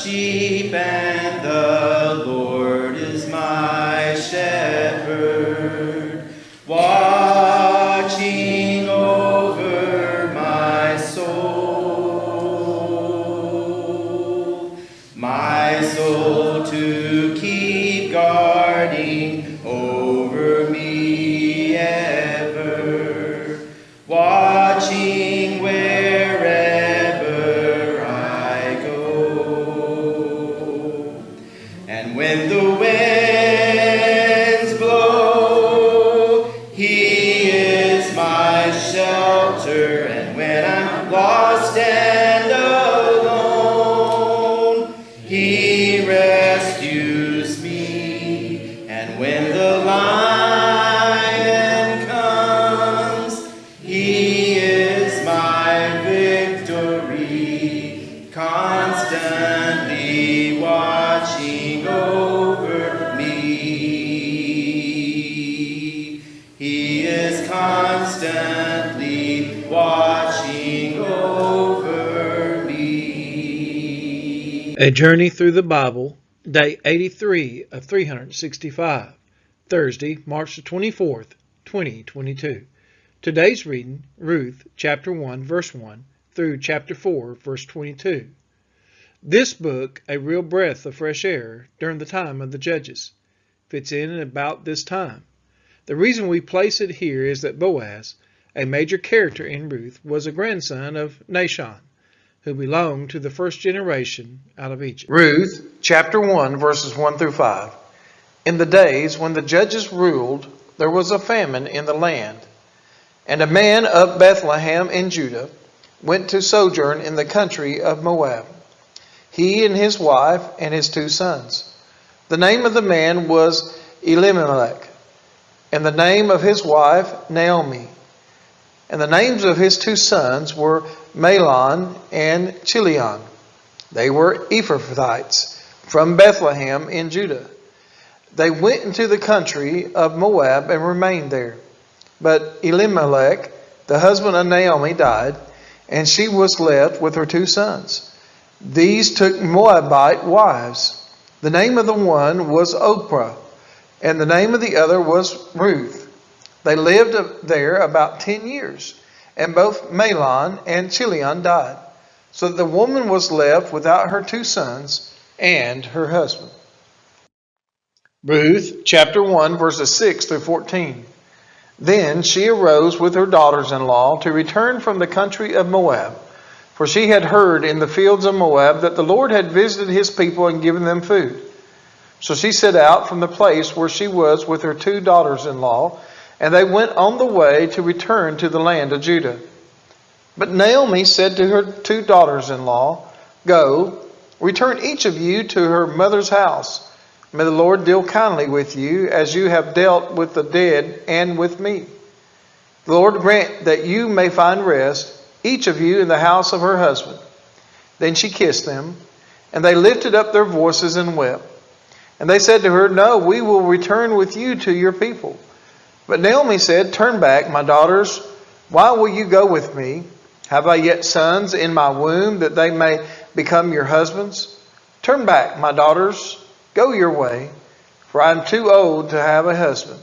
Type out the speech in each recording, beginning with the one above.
sheep, and the Lord is my shepherd, watching over my soul to keep guarding over me ever, watching wherever I go. And when the winds blow, He is my shelter, and when I'm lost and alone, He rescues me. And when the lion comes, He is my victory, constantly watching over me. He is constantly watching over me. A Journey Through the Bible, Day 83 of 365, Thursday, March the 24th, 2022. Today's reading, Ruth, chapter 1, verse 1, through chapter 4, verse 22. This book, a real breath of fresh air during the time of the Judges, fits in and about this time. The reason we place it here is that Boaz, a major character in Ruth, was a grandson of Nahshon, who belonged to the first generation out of Egypt. Ruth, chapter 1, verses 1 through 5. In the days when the judges ruled, there was a famine in the land. And a man of Bethlehem in Judah went to sojourn in the country of Moab, he and his wife and his 2 sons. The name of the man was Elimelech, and the name of his wife Naomi. And the names of his 2 sons were Mahlon and Chilion. They were Ephrathites from Bethlehem in Judah. They went into the country of Moab and remained there. But Elimelech, the husband of Naomi, died, and she was left with her 2 sons. These took Moabite wives. The name of the one was Oprah, and the name of the other was Ruth. They lived there about 10 years, and both Mahlon and Chilion died. So that the woman was left without her 2 sons and her husband. Ruth, chapter 1, verses 6 through 14. Then she arose with her daughters-in-law to return from the country of Moab, for she had heard in the fields of Moab that the Lord had visited his people and given them food. So she set out from the place where she was with her 2 daughters-in-law, and they went on the way to return to the land of Judah. But Naomi said to her 2 daughters-in-law, Go, return each of you to her mother's house. May the Lord deal kindly with you, as you have dealt with the dead and with me. The Lord grant that you may find rest, each of you in the house of her husband. Then she kissed them, and they lifted up their voices and wept. And they said to her, No, we will return with you to your people. But Naomi said, Turn back, my daughters. Why will you go with me? Have I yet sons in my womb, that they may become your husbands? Turn back, my daughters. Go your way, for I am too old to have a husband.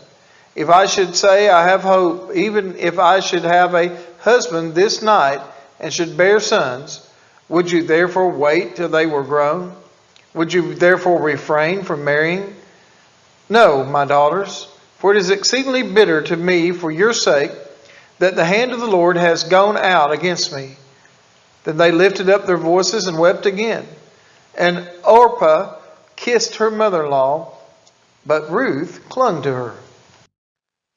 If I should say I have hope, even if I should have a husband this night and should bear sons, would you therefore wait till they were grown? Would you therefore refrain from marrying? No, my daughters, for it is exceedingly bitter to me for your sake that the hand of the Lord has gone out against me. Then they lifted up their voices and wept again. And Orpah kissed her mother-in-law, but Ruth clung to her.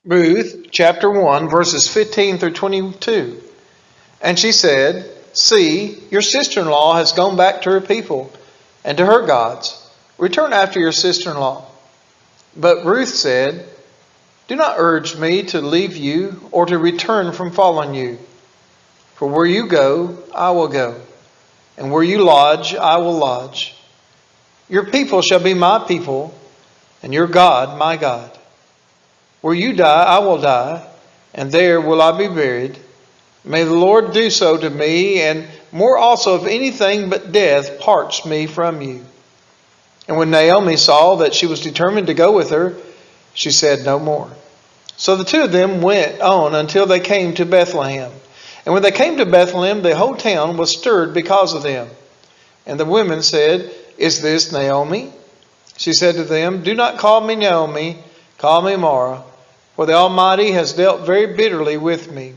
Ruth, chapter 1, verses 15 through 22. And she said, See, your sister-in-law has gone back to her people and to her gods. Return after your sister-in-law. But Ruth said, Do not urge me to leave you or to return from following you. For where you go, I will go, and where you lodge, I will lodge. Your people shall be my people, and your God my God. Where you die, I will die, and there will I be buried. May the Lord do so to me, and more also if anything but death parts me from you." And when Naomi saw that she was determined to go with her, she said no more. So the two of them went on until they came to Bethlehem. And when they came to Bethlehem, the whole town was stirred because of them. And the women said, "Is this Naomi?" She said to them, "Do not call me Naomi, call me Mara, for the Almighty has dealt very bitterly with me.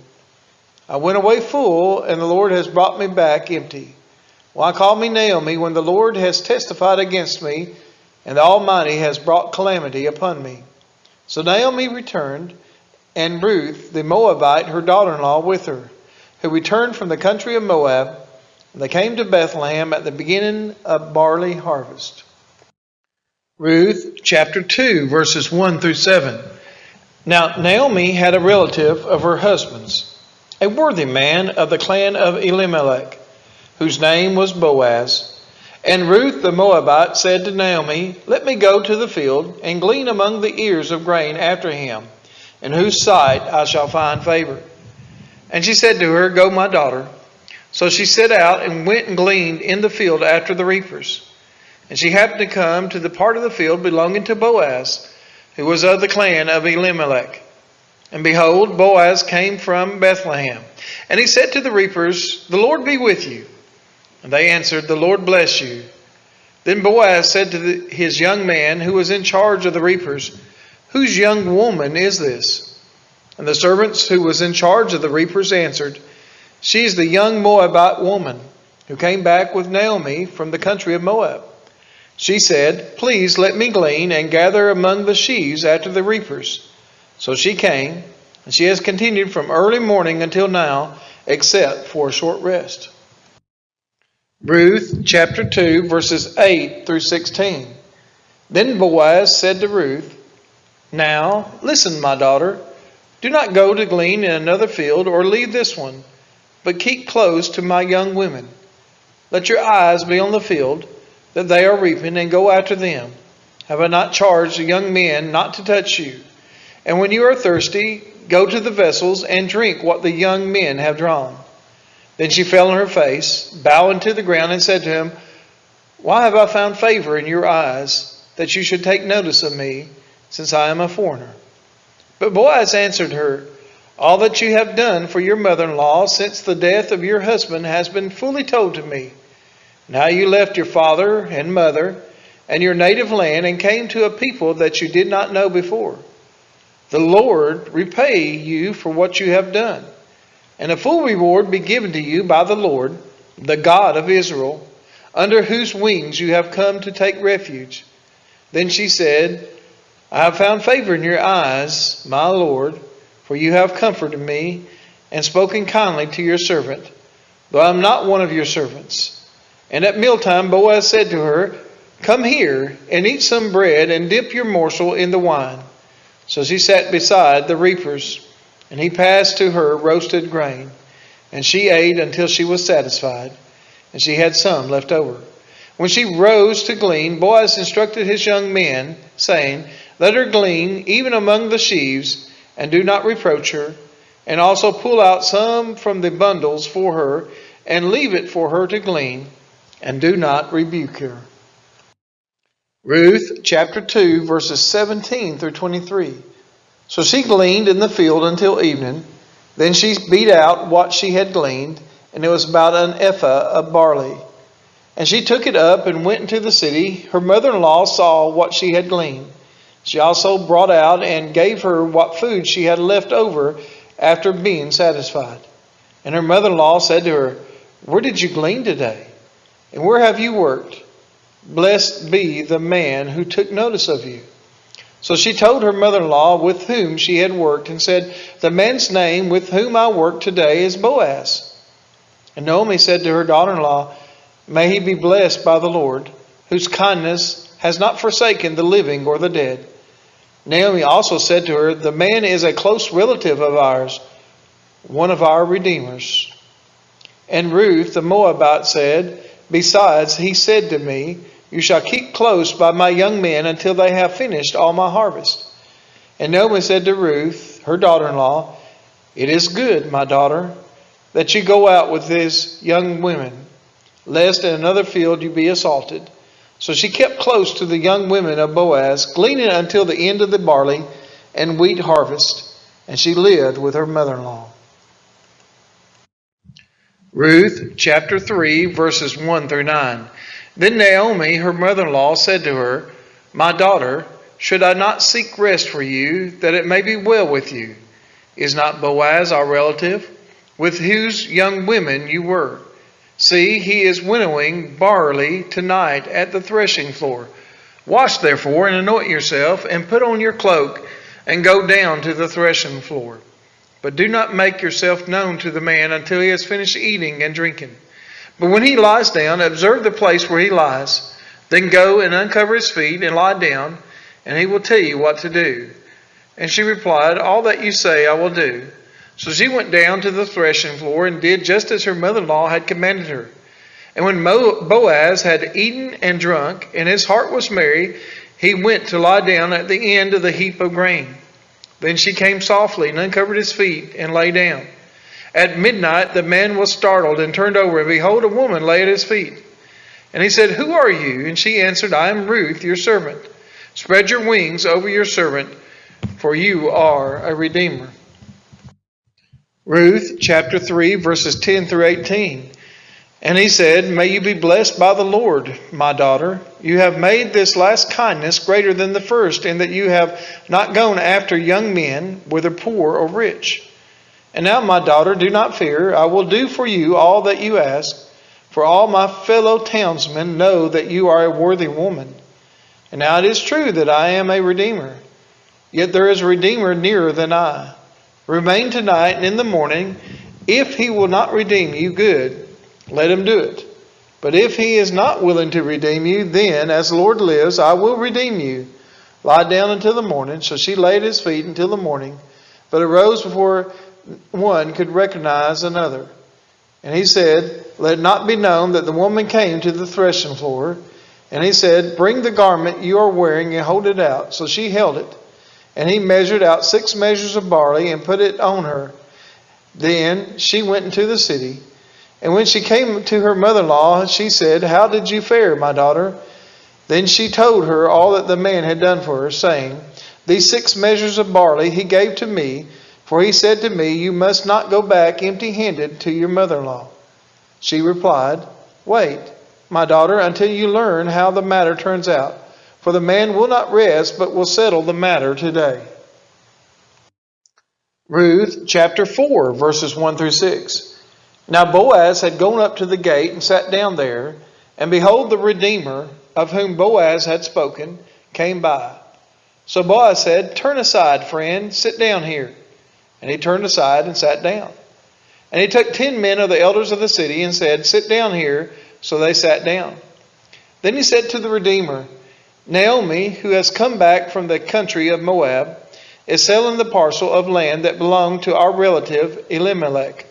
I went away full, and the Lord has brought me back empty. Why call me Naomi when the Lord has testified against me, and the Almighty has brought calamity upon me?" So Naomi returned, and Ruth the Moabite, her daughter-in-law, with her, who returned from the country of Moab. And they came to Bethlehem at the beginning of barley harvest. Ruth chapter 2, verses 1 through 7. Now Naomi had a relative of her husband's, a worthy man of the clan of Elimelech, whose name was Boaz. And Ruth the Moabite said to Naomi, "Let me go to the field and glean among the ears of grain after him, in whose sight I shall find favor." And she said to her, "Go, my daughter." So she set out and went and gleaned in the field after the reapers. And she happened to come to the part of the field belonging to Boaz, who was of the clan of Elimelech. And behold, Boaz came from Bethlehem. And he said to the reapers, "The Lord be with you." And they answered, "The Lord bless you." Then Boaz said to his young man who was in charge of the reapers, "Whose young woman is this?" And the servants who was in charge of the reapers answered, "She is the young Moabite woman who came back with Naomi from the country of Moab." She said, "Please let me glean and gather among the sheaves after the reapers." So she came, and she has continued from early morning until now, except for a short rest. Ruth chapter 2, verses 8 through 16. Then Boaz said to Ruth, "Now listen, my daughter. Do not go to glean in another field or leave this one, but keep close to my young women. Let your eyes be on the field that they are reaping, and go after them. Have I not charged the young men not to touch you? And when you are thirsty, go to the vessels and drink what the young men have drawn." Then she fell on her face, bowing to the ground, and said to him, "Why have I found favor in your eyes, that you should take notice of me, since I am a foreigner?" But Boaz answered her, "All that you have done for your mother-in-law since the death of your husband has been fully told to me. And how you left your father and mother and your native land and came to a people that you did not know before. The Lord repay you for what you have done, and a full reward be given to you by the Lord, the God of Israel, under whose wings you have come to take refuge." Then she said, "I have found favor in your eyes, my Lord, for you have comforted me and spoken kindly to your servant, though I am not one of your servants." And at mealtime Boaz said to her, "Come here and eat some bread and dip your morsel in the wine." So she sat beside the reapers, and he passed to her roasted grain, and she ate until she was satisfied, and she had some left over. When she rose to glean, Boaz instructed his young men, saying, "Let her glean even among the sheaves, and do not reproach her, and also pull out some from the bundles for her, and leave it for her to glean, and do not rebuke her." Ruth chapter 2, verses 17 through 23. So she gleaned in the field until evening. Then she beat out what she had gleaned, and it was about an ephah of barley. And she took it up and went into the city. Her mother-in-law saw what she had gleaned. She also brought out and gave her what food she had left over after being satisfied. And her mother-in-law said to her, "Where did you glean today? And where have you worked? Blessed be the man who took notice of you." So she told her mother-in-law with whom she had worked, and said, "The man's name with whom I work today is Boaz." And Naomi said to her daughter-in-law, "May he be blessed by the Lord, whose kindness has not forsaken the living or the dead." Naomi also said to her, "The man is a close relative of ours, one of our redeemers." And Ruth the Moabite said, "Besides, he said to me, 'You shall keep close by my young men until they have finished all my harvest.'" And Naomi said to Ruth, her daughter-in-law, "It is good, my daughter. that you go out with these young women, lest in another field you be assaulted. So she kept close to the young women of Boaz, gleaning until the end of the barley and wheat harvest, and she lived with her mother-in-law. Ruth chapter 3, verses 1 through 9. Then Naomi, her mother-in-law, said to her, My daughter, should I not seek rest for you, that it may be well with you? Is not Boaz our relative, with whose young women you were? See, he is winnowing barley tonight at the threshing floor. Wash therefore and anoint yourself, and put on your cloak, and go down to the threshing floor. But do not make yourself known to the man until he has finished eating and drinking. But when he lies down, observe the place where he lies. Then go and uncover his feet and lie down, and he will tell you what to do. And she replied, All that you say I will do. So she went down to the threshing floor and did just as her mother-in-law had commanded her. And when Boaz had eaten and drunk, and his heart was merry, he went to lie down at the end of the heap of grain. Then she came softly and uncovered his feet and lay down. At midnight the man was startled and turned over, and behold, a woman lay at his feet. And he said, Who are you? And she answered, I am Ruth, your servant. Spread your wings over your servant, for you are a redeemer. Ruth chapter 3, verses 10 through 18. And he said, May you be blessed by the Lord, my daughter. You have made this last kindness greater than the first, in that you have not gone after young men, whether poor or rich. And now, my daughter, do not fear. I will do for you all that you ask, for all my fellow townsmen know that you are a worthy woman. And now it is true that I am a redeemer. Yet there is a redeemer nearer than I. Remain tonight, and in the morning, if he will not redeem you, good, let him do it. But if he is not willing to redeem you, then, as the Lord lives, I will redeem you. Lie down until the morning. So she lay at his feet until the morning, but arose before one could recognize another. And he said, Let it not be known that the woman came to the threshing floor. And he said, Bring the garment you are wearing and hold it out. So she held it. And he measured out 6 measures of barley and put it on her. Then she went into the city. And when she came to her mother-in-law, she said, How did you fare, my daughter? Then she told her all that the man had done for her, saying, These 6 measures of barley he gave to me, for he said to me, You must not go back empty-handed to your mother-in-law. She replied, Wait, my daughter, until you learn how the matter turns out. For the man will not rest, but will settle the matter today. Ruth chapter 4, verses 1 through 6. Now Boaz had gone up to the gate and sat down there, and behold, the Redeemer, of whom Boaz had spoken, came by. So Boaz said, Turn aside, friend, sit down here. And he turned aside and sat down. And he took 10 men of the elders of the city and said, Sit down here. So they sat down. Then he said to the Redeemer, Naomi, who has come back from the country of Moab, is selling the parcel of land that belonged to our relative Elimelech.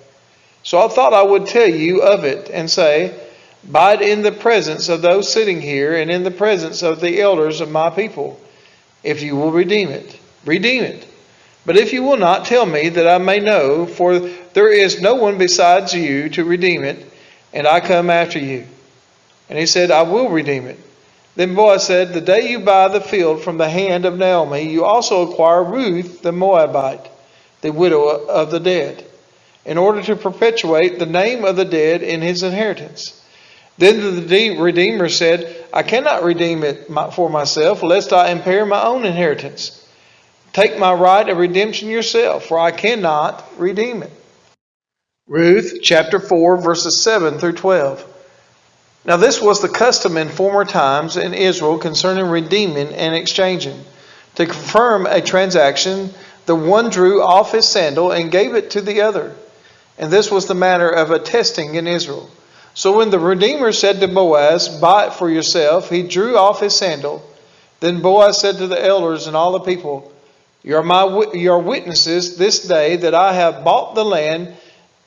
So I thought I would tell you of it and say, Buy it in the presence of those sitting here and in the presence of the elders of my people. If you will redeem it, redeem it. But if you will not, tell me that I may know, for there is no one besides you to redeem it, and I come after you. And he said, I will redeem it. Then Boaz said, The day you buy the field from the hand of Naomi, you also acquire Ruth the Moabite, the widow of the dead, in order to perpetuate the name of the dead in his inheritance. Then the Redeemer said, I cannot redeem it for myself, lest I impair my own inheritance. Take my right of redemption yourself, for I cannot redeem it. Ruth chapter 4, verses 7 through 12. Now this was the custom in former times in Israel concerning redeeming and exchanging. To confirm a transaction, the one drew off his sandal and gave it to the other. And this was the matter of attesting in Israel. So when the Redeemer said to Boaz, Buy it for yourself, he drew off his sandal. Then Boaz said to the elders and all the people, You are witnesses this day that I have bought the land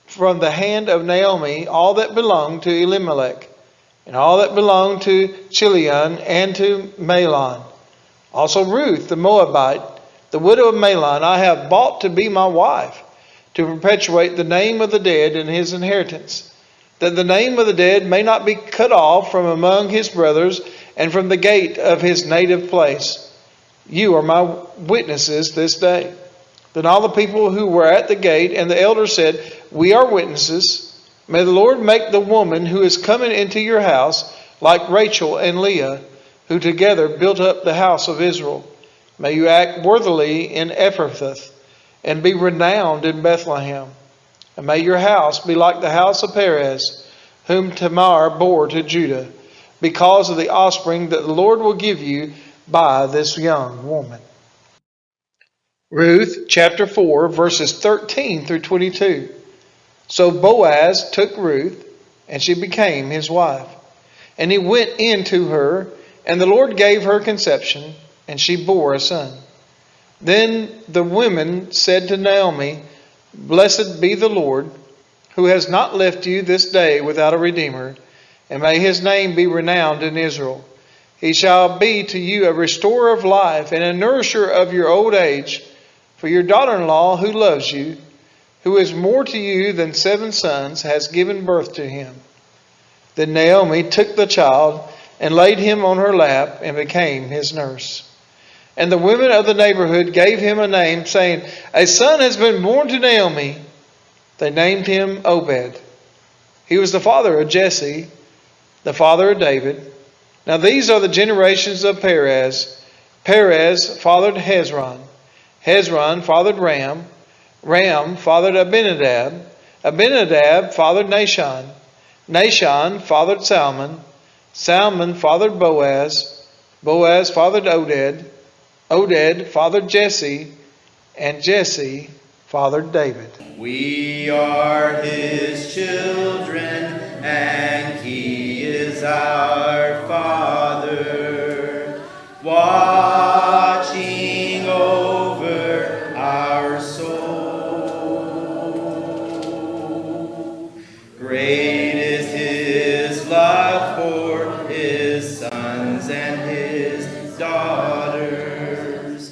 from the hand of Naomi, all that belonged to Elimelech, and all that belonged to Chilion and to Mahlon. Also Ruth the Moabite, the widow of Mahlon, I have bought to be my wife. to perpetuate the name of the dead in his inheritance, that the name of the dead may not be cut off from among his brothers and from the gate of his native place. You are my witnesses this day." Then all the people who were at the gate and the elders said, "We are witnesses. May the Lord make the woman who is coming into your house like Rachel and Leah, who together built up the house of Israel. May you act worthily in Ephrathah and be renowned in Bethlehem. And may your house be like the house of Perez, whom Tamar bore to Judah, because of the offspring that the Lord will give you by this young woman." Ruth chapter 4, verses 13 through 22. So Boaz took Ruth, and she became his wife. And he went in to her, and the Lord gave her conception, and she bore a son. Then the women said to Naomi, "Blessed be the Lord, who has not left you this day without a redeemer, and may his name be renowned in Israel. He shall be to you a restorer of life and a nourisher of your old age. For your daughter-in-law, who loves you, who is more to you than 7 sons, has given birth to him." Then Naomi took the child and laid him on her lap and became his nurse. And the women of the neighborhood gave him a name, saying, "A son has been born to Naomi." They named him Obed. He was the father of Jesse, the father of David. Now these are the generations of Perez. Perez fathered Hezron. Hezron fathered Ram. Ram fathered Abinadab. Abinadab fathered Nahshon. Nahshon fathered Salmon. Salmon fathered Boaz. Boaz fathered Oded. Oded fathered Jesse. And Jesse fathered David. We are his children, and he is our Father, watching over our soul. Great is his love for his sons and his daughters.